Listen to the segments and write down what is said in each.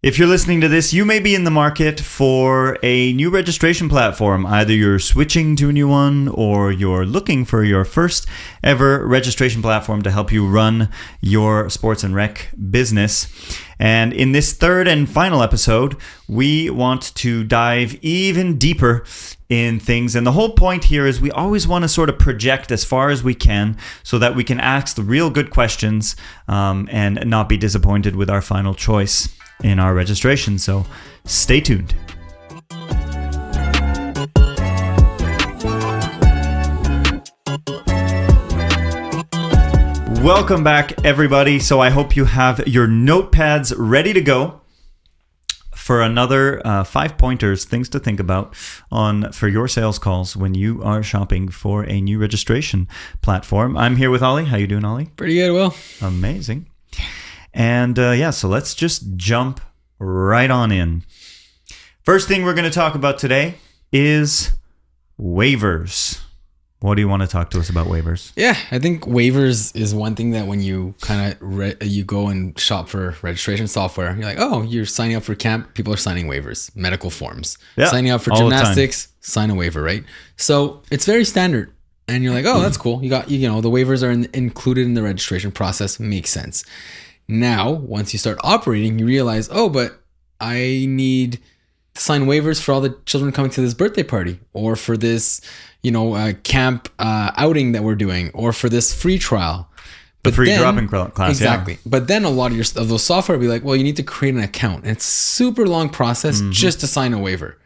If you're listening to this, you may be in the market for a new registration platform. Either you're switching to a new one or you're looking for your first ever registration platform to help you run your sports and rec business. And in this third and final episode, we want to dive even deeper in things. And the whole point here is we always want to sort of project as far as we can so that we can ask the real good questions and not be disappointed with our final choice in our registration. So stay tuned. Welcome back, everybody. So I hope you have your notepads ready to go for another 5 pointers, things to think about for your sales calls when you are shopping for a new registration platform. I'm here with Ollie. How you doing, Ollie? Pretty good, Will. Amazing. And so let's just jump right on in. First thing we're going to talk about today is waivers. What do you want to talk to us about waivers? Yeah, I think waivers is one thing that when you kind of you go and shop for registration software, you're like, oh, you're signing up for camp. People are signing waivers, medical forms. Yeah, signing up for gymnastics, sign a waiver, right? So it's very standard. And you're like, oh, that's cool. You got, the waivers are included in the registration process. Makes sense. Now, once you start operating, you realize, oh, but I need to sign waivers for all the children coming to this birthday party, or for this, camp outing that we're doing, or for this free trial. But the free drop-in class, exactly. Yeah. But then a lot of those software will be like, well, you need to create an account. And it's a super long process just to sign a waiver.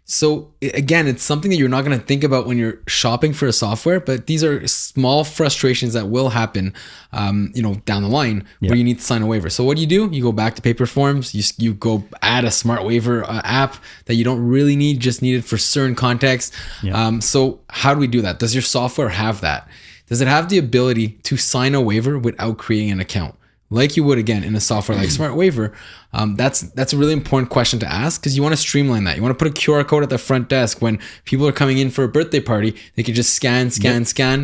So again, it's something that you're not going to think about when you're shopping for a software, but these are small frustrations that will happen, down the line where you need to sign a waiver. So what do? You go back to paper forms. You go add a smart waiver app that you don't really need, just need it for certain contexts. Yeah. So how do we do that? Does your software have that? Does it have the ability to sign a waiver without creating an account? Like you would, again, in a software like Smart Waiver? That's a really important question to ask, because you want to streamline that. You want to put a QR code at the front desk. When people are coming in for a birthday party, they can just scan,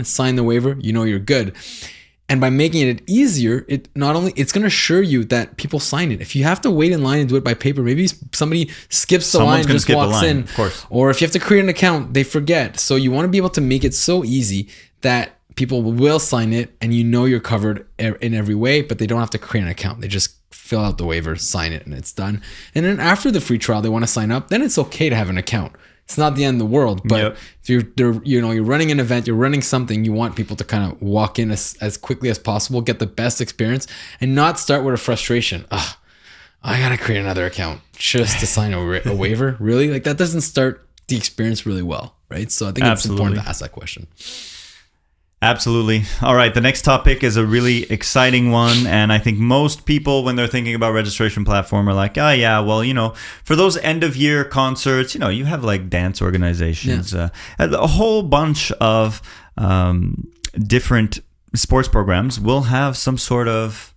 sign the waiver. You're good. And by making it easier, it's going to assure you that people sign it. If you have to wait in line and do it by paper, maybe somebody skips the line, just walks in. Of course. Or if you have to create an account, they forget. So you want to be able to make it so easy that people will sign it and you're covered in every way, but they don't have to create an account. They just fill out the waiver, sign it, and it's done. And then after the free trial, they want to sign up, then it's okay to have an account. It's not the end of the world, but if you're running an event, you're running something, you want people to kind of walk in as quickly as possible, get the best experience, and not start with a frustration. I got to create another account just to sign a waiver. Really? Like, that doesn't start the experience really well, right? So I think it's important to ask that question. Absolutely. All right. The next topic is a really exciting one. And I think most people, when they're thinking about registration platform, are like, for those end of year concerts, you have like dance organizations, a whole bunch of different sports programs will have some sort of,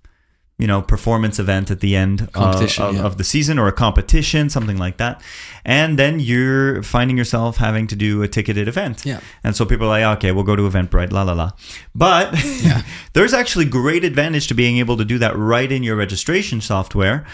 performance event at the end of the season, or a competition, something like that. And then you're finding yourself having to do a ticketed event. Yeah. And so people are like, okay, we'll go to Eventbrite, la, la, la. But there's actually great advantage to being able to do that right in your registration software.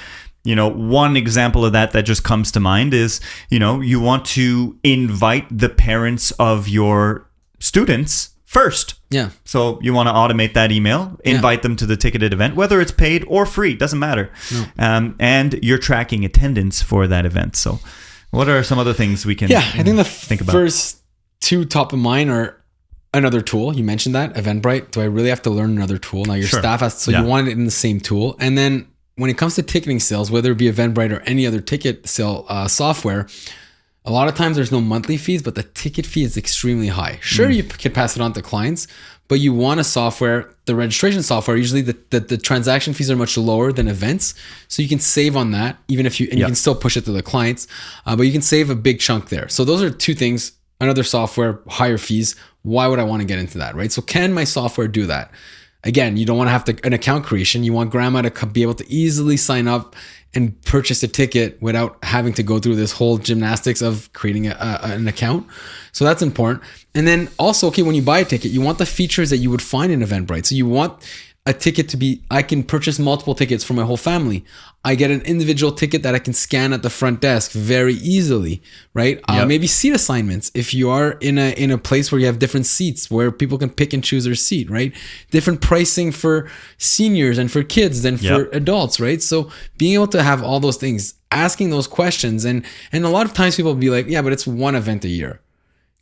One example of that just comes to mind is, you want to invite the parents of your students first. Yeah. So you want to automate that email, invite them to the ticketed event, whether it's paid or free, doesn't matter. No. And you're tracking attendance for that event. So what are some other things we can I think think about? First two top of mind are another tool. You mentioned that, Eventbrite. Do I really have to learn another tool? Now your staff has, you want it in the same tool. And then when it comes to ticketing sales, whether it be Eventbrite or any other ticket sale software, a lot of times there's no monthly fees, but the ticket fee is extremely high. Sure, you can pass it on to clients, but you want a software, the registration software, usually the transaction fees are much lower than events. So you can save on that, even if you can still push it to the clients, but you can save a big chunk there. So those are two things. Another software, higher fees. Why would I want to get into that, right? So can my software do that? Again, you don't want to have an account creation. You want grandma to be able to easily sign up and purchase a ticket without having to go through this whole gymnastics of creating an account. So that's important. And then also, when you buy a ticket, you want the features that you would find in Eventbrite. So you want a ticket I can purchase multiple tickets for my whole family. I get an individual ticket that I can scan at the front desk very easily, right? Maybe seat assignments. If you are in a place where you have different seats where people can pick and choose their seat, right? Different pricing for seniors and for kids than for adults, right? So being able to have all those things, asking those questions, and a lot of times people will be like, yeah, but it's one event a year.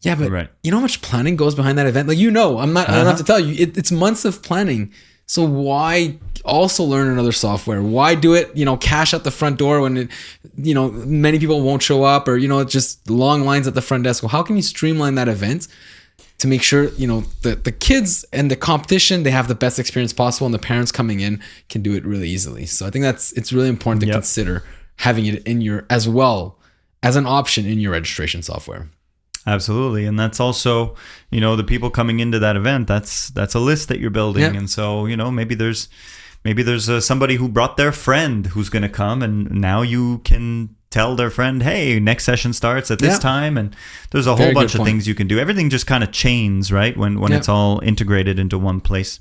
Yeah, but you know how much planning goes behind that event? Like, I don't have to tell you, it's months of planning. So why also learn another software? Why do it, cash at the front door when many people won't show up, or, just long lines at the front desk? Well, how can you streamline that event to make sure, the kids and the competition, they have the best experience possible, and the parents coming in can do it really easily. So I think it's really important to consider having it in your, as well as an option in your registration software. Absolutely. And that's also, the people coming into that event, that's a list that you're building. Yep. And so, maybe there's somebody who brought their friend who's going to come, and now you can tell their friend, hey, next session starts at this time. And there's a whole bunch of things you can do. Everything just kind of chains, right? When it's all integrated into one place.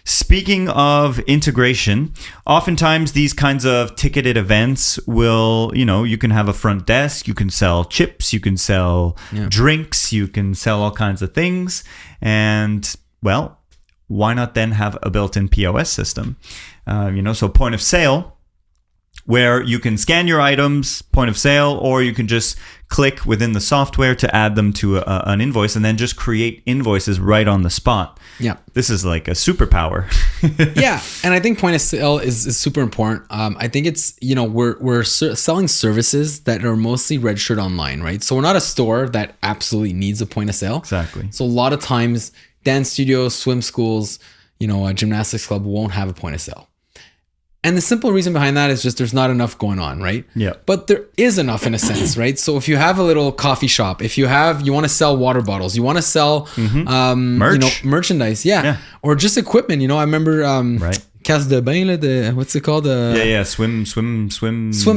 Speaking of integration, oftentimes these kinds of ticketed events will, you can have a front desk, you can sell chips, you can sell drinks, you can sell all kinds of things. And, well, why not then have a built-in POS system? So point of sale, where you can scan your items, point of sale, or you can just click within the software to add them to an invoice, and then just create invoices right on the spot. Yeah. This is like a superpower. Yeah. And I think point of sale is super important. I think it's, we're selling services that are mostly registered online, right? So we're not a store that absolutely needs a point of sale. Exactly. So a lot of times dance studios, swim schools, a gymnastics club won't have a point of sale. And the simple reason behind that is just there's not enough going on, right? Yeah. But there is enough in a sense, right? So if you have a little coffee shop, you want to sell water bottles, you want to sell merchandise, or just equipment. I remember Casse de Bain, what's it called? Swim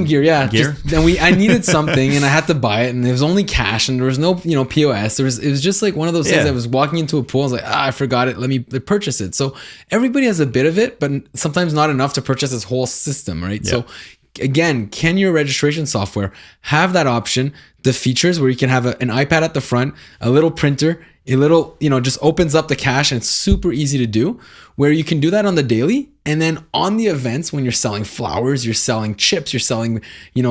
gear, Gear. I needed something and I had to buy it, and there was only cash and there was no POS. It was just like one of those things. I was walking into a pool, I was like, I forgot it, let me purchase it. So everybody has a bit of it, but sometimes not enough to purchase this whole system, right? So again, can your registration software have that option, the features where you can have an iPad at the front, a little printer, a little, just opens up the cache, and it's super easy to do, where you can do that on the daily. And then on the events, when you're selling flowers, you're selling chips, you're selling,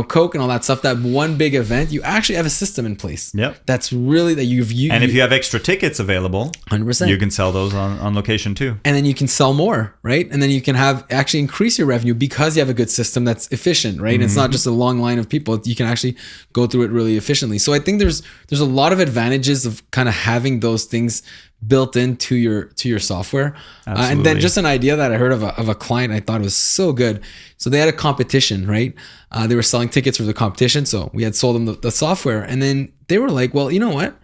Coke and all that stuff, that one big event, you actually have a system in place. Yep. That's really that you've used. And if you have extra tickets available, 100%, you can sell those on location too. And then you can sell more, right? And then you can actually increase your revenue because you have a good system that's efficient, right? It's not just a long line of people. You can actually go through it really efficiently. So I think there's a lot of advantages of kind of having those things built into your software. And then just an idea that I heard of a client, I thought it was so good. So they had a competition, right? They were selling tickets for the competition. So we had sold them the software, and then they were like, well, you know what?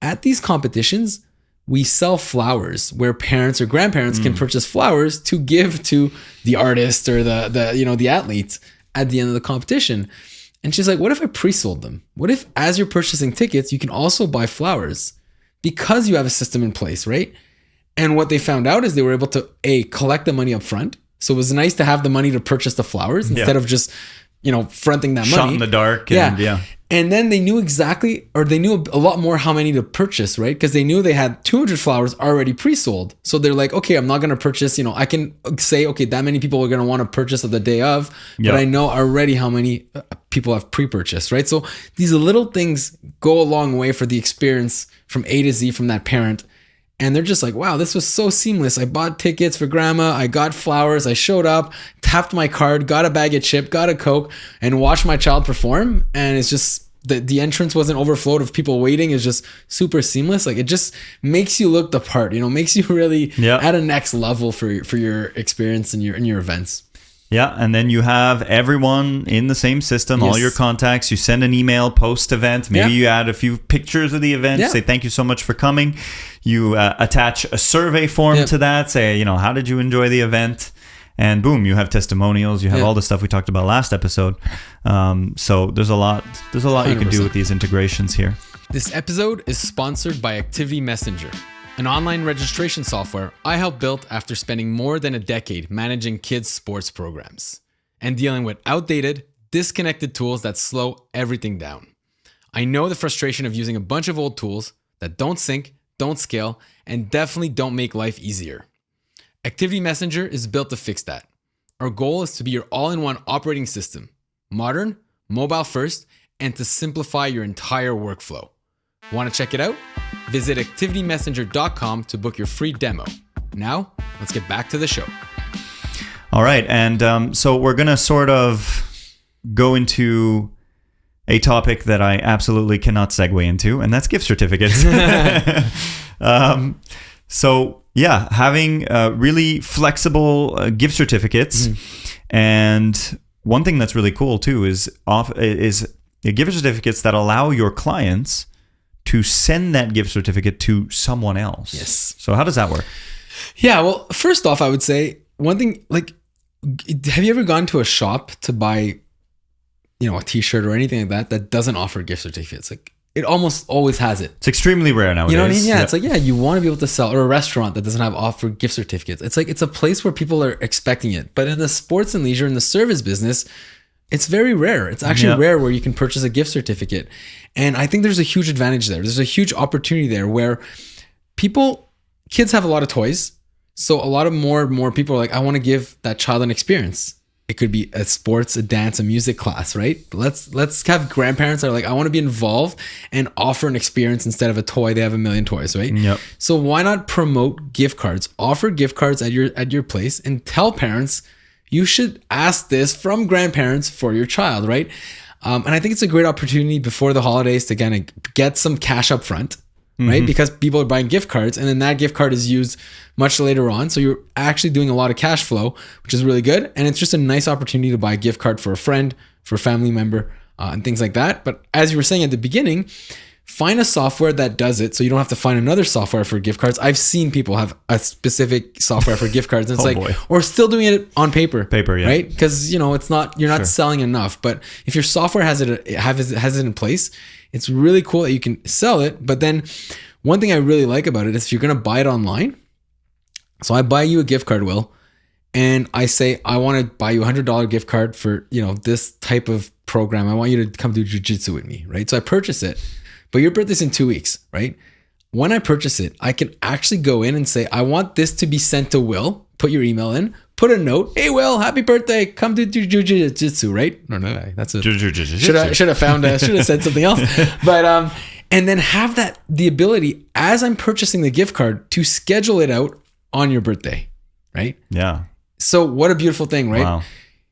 At these competitions, we sell flowers where parents or grandparents can purchase flowers to give to the artist or the athletes at the end of the competition. And she's like, what if I pre-sold them? What if as you're purchasing tickets, you can also buy flowers? Because you have a system in place, right? And what they found out is they were able to collect the money up front. So it was nice to have the money to purchase the flowers instead of just, fronting that money. Shot in the dark. And then they knew they knew a lot more how many to purchase, right? Because they knew they had 200 flowers already pre-sold. So they're like, okay, I'm not going to purchase, I can say, okay, that many people are going to want to purchase of the day of, but I know already how many people have pre-purchased, right? So these little things go a long way for the experience from A to Z from that parent. And they're just like, wow, this was so seamless. I bought tickets for grandma. I got flowers. I showed up, tapped my card, got a bag of chip, got a Coke, and watched my child perform. And it's just, the entrance wasn't overflowed of people waiting. It's just super seamless. Like, it just makes you look the part, makes you really at a next level for your experience and your events. Yeah, and then you have everyone in the same system, all your contacts. You send an email post-event. Maybe you add a few pictures of the event, say thank you so much for coming. You attach a survey form to that, say, how did you enjoy the event? And boom, you have testimonials. You have all the stuff we talked about last episode. So there's a lot you can do with these integrations here. This episode is sponsored by Activity Messenger, an online registration software I helped build after spending more than a decade managing kids' sports programs and dealing with outdated, disconnected tools that slow everything down. I know the frustration of using a bunch of old tools that don't sync, don't scale, and definitely don't make life easier. Activity Messenger is built to fix that. Our goal is to be your all-in-one operating system, modern, mobile first, and to simplify your entire workflow. Want to check it out? Visit activitymessenger.com to book your free demo. Now, let's get back to the show. All right. And so we're going to sort of go into a topic that I absolutely cannot segue into, and that's gift certificates. So yeah, having really flexible gift certificates. And one thing that's really cool too is gift certificates that allow your clients to send that gift certificate to someone else. Yes. So how does that work? Yeah, well, first off, I would say one thing, like, have you ever gone to a shop to buy, a t-shirt or anything like that doesn't offer gift certificates? Like, it almost always has it. It's extremely rare nowadays. You know what I mean? Yeah, It's like, you want to be able to sell, or a restaurant that doesn't have offer gift certificates. It's like, it's a place where people are expecting it. But in the sports and leisure, in the service business, it's very rare. It's actually rare where you can purchase a gift certificate. And I think there's a huge advantage there. There's a huge opportunity there where kids have a lot of toys. So a lot of more people are like, I want to give that child an experience. It could be a sports, a dance, a music class, right? Let's have grandparents that are like, I want to be involved and offer an experience instead of a toy. They have a million toys, right? Yep. So why not promote gift cards? Offer gift cards at your place and tell parents, you should ask this from grandparents for your child, right? And I think it's a great opportunity before the holidays to kind of get some cash up front, right? Because people are buying gift cards and then that gift card is used much later on. So you're actually doing a lot of cash flow, which is really good. And it's just a nice opportunity to buy a gift card for a friend, for a family member, and things like that. But as you were saying at the beginning, find a software that does it so you don't have to find another software for gift cards. I've seen people have a specific software for gift cards and it's or still doing it on paper. Yeah. Right? Because, it's not, you're not selling enough. But if your software has it in place, it's really cool that you can sell it. But then one thing I really like about it is if you're going to buy it online. So I buy you a gift card, Will, and I say, I want to buy you $100 gift card for, this type of program. I want you to come do jiu-jitsu with me, right? So I purchase it. But your birthday's in 2 weeks, right? When I purchase it, I can actually go in and say, I want this to be sent to Will. Put your email in, put a note. Hey, Will, happy birthday. Come to jiu-jitsu, right? No, that's a... Should have said something else. But, and then have the ability, as I'm purchasing the gift card, to schedule it out on your birthday, right? Yeah. So what a beautiful thing, right? Wow.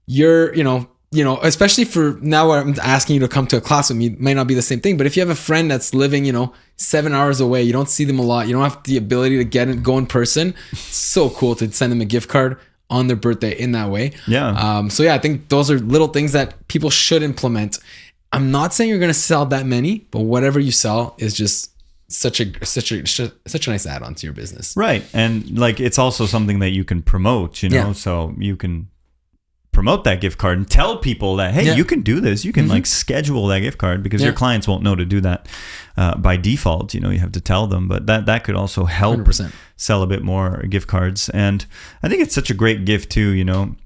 You're, especially for now where I'm asking you to come to a class with me, it might not be the same thing. But if you have a friend that's living, 7 hours away, you don't see them a lot, you don't have the ability to go in person. It's so cool to send them a gift card on their birthday in that way. Yeah. So I think those are little things that people should implement. I'm not saying you're going to sell that many, but whatever you sell is just such a nice add-on to your business. Right. And like, it's also something that you can promote, so you can promote that gift card and tell people that, hey, you can do this. You can like schedule that gift card because your clients won't know to do that by default. You have to tell them, but that could also help 100%. Sell a bit more gift cards. And I think it's such a great gift too,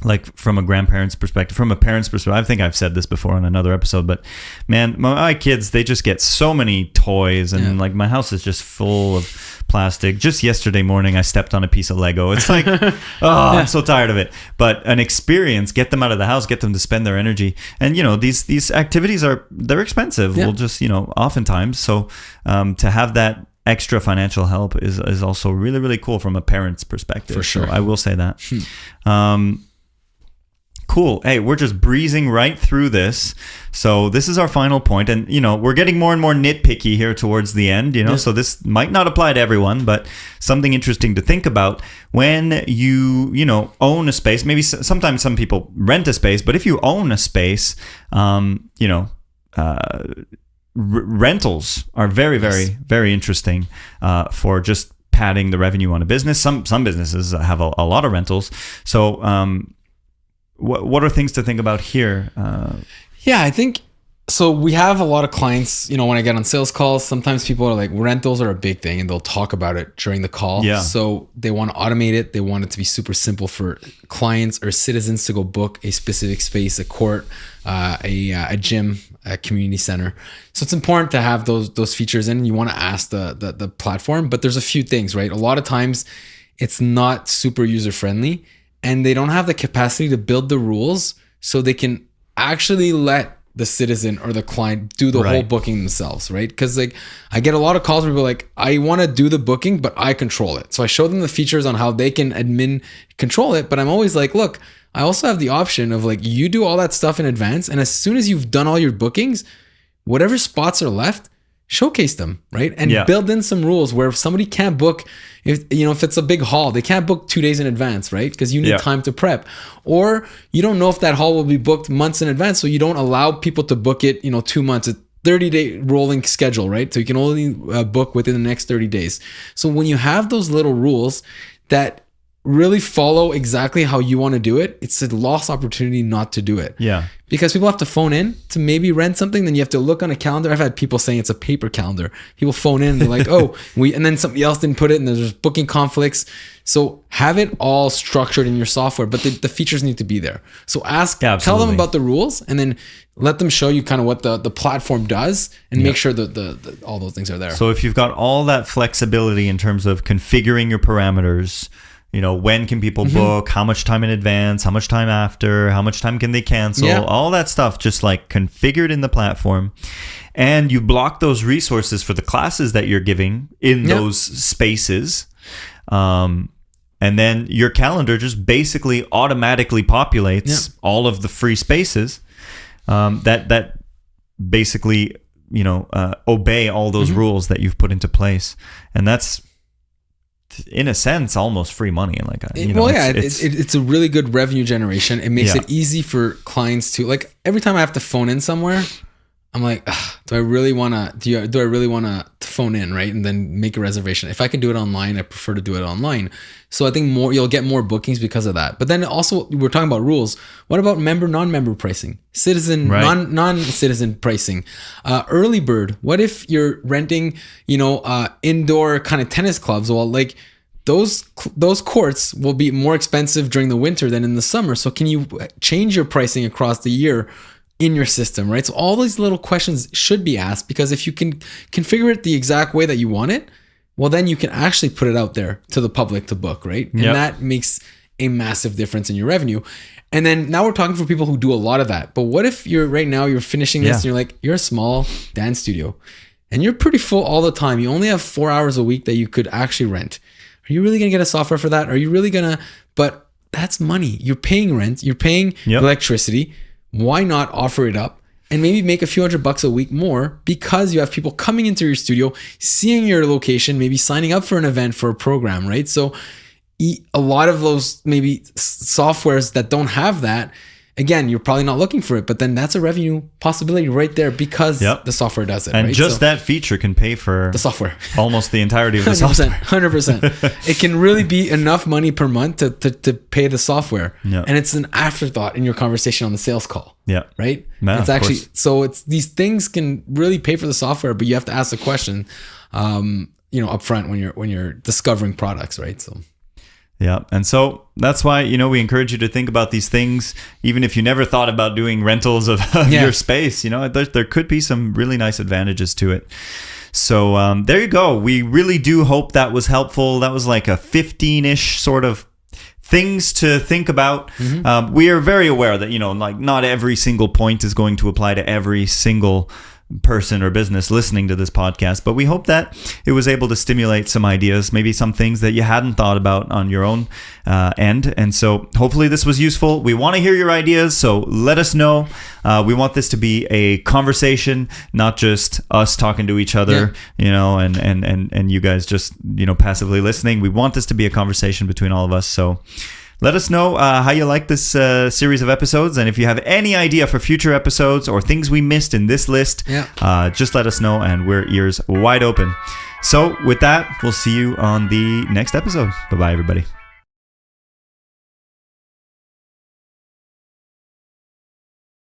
like from a grandparent's perspective, from a parent's perspective. I think I've said this before on another episode, but man, my kids, they just get so many toys and like my house is just full of plastic. Just yesterday morning, I stepped on a piece of Lego. It's like, I'm so tired of it. But an experience, get them out of the house, get them to spend their energy. And, these activities they're expensive. We'll just, oftentimes. So to have that extra financial help is also really, really cool from a parent's perspective. For sure. So I will say that. Cool. Hey, we're just breezing right through this. So this is our final point. And, we're getting more and more nitpicky here towards the end, so this might not apply to everyone, but something interesting to think about when you own a space. Maybe sometimes some people rent a space, but if you own a space, rentals are very, very, very interesting for just padding the revenue on a business. Some businesses have a lot of rentals. So, what are things to think about here? I think So we have a lot of clients, when I get on sales calls, sometimes people are like, rentals are a big thing and they'll talk about it during the call. Yeah. So they want to automate it. They want it to be super simple for clients or citizens to go book a specific space, a court, a gym, a community center. So it's important to have those features in. You want to ask the platform, but there's a few things, right? A lot of times it's not super user friendly and they don't have the capacity to build the rules so they can actually let the citizen or the client do the whole booking themselves, right? Because like I get a lot of calls where people are like, I want to do the booking, but I control it. So I show them the features on how they can admin control it. But I'm always like, look, I also have the option of like, you do all that stuff in advance. And as soon as you've done all your bookings, whatever spots are left, showcase them, right? And build in some rules where if somebody can't book, if it's a big hall, they can't book 2 days in advance, right? Because you need time to prep. Or you don't know if that hall will be booked months in advance, so you don't allow people to book it, 2 months. It's 30-day rolling schedule, right? So you can only book within the next 30 days. So when you have those little rules that really follow exactly how you want to do it, it's a lost opportunity not to do it. Yeah. Because people have to phone in to maybe rent something, then you have to look on a calendar. I've had people saying it's a paper calendar. People phone in and they're like, and then somebody else didn't put it and there's booking conflicts. So have it all structured in your software, but the features need to be there. So tell them about the rules and then let them show you kind of what the platform does and make sure that all those things are there. So if you've got all that flexibility in terms of configuring your parameters, when can people book, how much time in advance, how much time after, how much time can they cancel, all that stuff just like configured in the platform. And you block those resources for the classes that you're giving in those spaces. And then your calendar just basically automatically populates all of the free spaces that basically, obey all those rules that you've put into place. And that's, in a sense, almost free money. It's a really good revenue generation. It makes it easy for clients to, like, every time I have to phone in somewhere, I'm like, do I really want to phone in, right? And then make a reservation. If I can do it online, I prefer to do it online. So I think you'll get more bookings because of that. But then also, we're talking about rules. What about member, non-member pricing? Citizen, non-citizen pricing? Early bird. What if you're renting, indoor kind of tennis clubs? Well, like, those courts will be more expensive during the winter than in the summer. So can you change your pricing across the year in your system, right? So all these little questions should be asked, because if you can configure it the exact way that you want it, well, then you can actually put it out there to the public to book, right? And that makes a massive difference in your revenue. And then now we're talking for people who do a lot of that. But what if you're finishing this and you're like, you're a small dance studio and you're pretty full all the time. You only have 4 hours a week that you could actually rent. Are you really going to get a software for that? Are you really going to, but that's money. You're paying rent, you're paying electricity. Why not offer it up and maybe make a few $100 a week more, because you have people coming into your studio, seeing your location, maybe signing up for an event, for a program, right? So a lot of those maybe softwares that don't have that, again, you're probably not looking for it, but then that's a revenue possibility right there, because the software does it. And right? just that feature can pay for the software, almost the entirety of the software. 100%. It can really be enough money per month to pay the software. And it's an afterthought in your conversation on the sales call. Right? It's actually, so it's, these things can really pay for the software, but you have to ask the question, upfront when you're discovering products, right? So. Yeah. And so that's why, we encourage you to think about these things, even if you never thought about doing rentals of your space. There could be some really nice advantages to it. So there you go. We really do hope that was helpful. That was like a 15-ish sort of things to think about. We are very aware that, not every single point is going to apply to every single person or business listening to this podcast, but we hope that it was able to stimulate some ideas, maybe some things that you hadn't thought about on your own end. And so hopefully this was useful. We want to hear your ideas, so let us know. We want this to be a conversation, not just us talking to each other, and you guys just, passively listening. We want this to be a conversation between all of us. So let us know how you like this series of episodes, and if you have any idea for future episodes or things we missed in this list, just let us know, and we're ears wide open. So with that, we'll see you on the next episode. Bye-bye, everybody.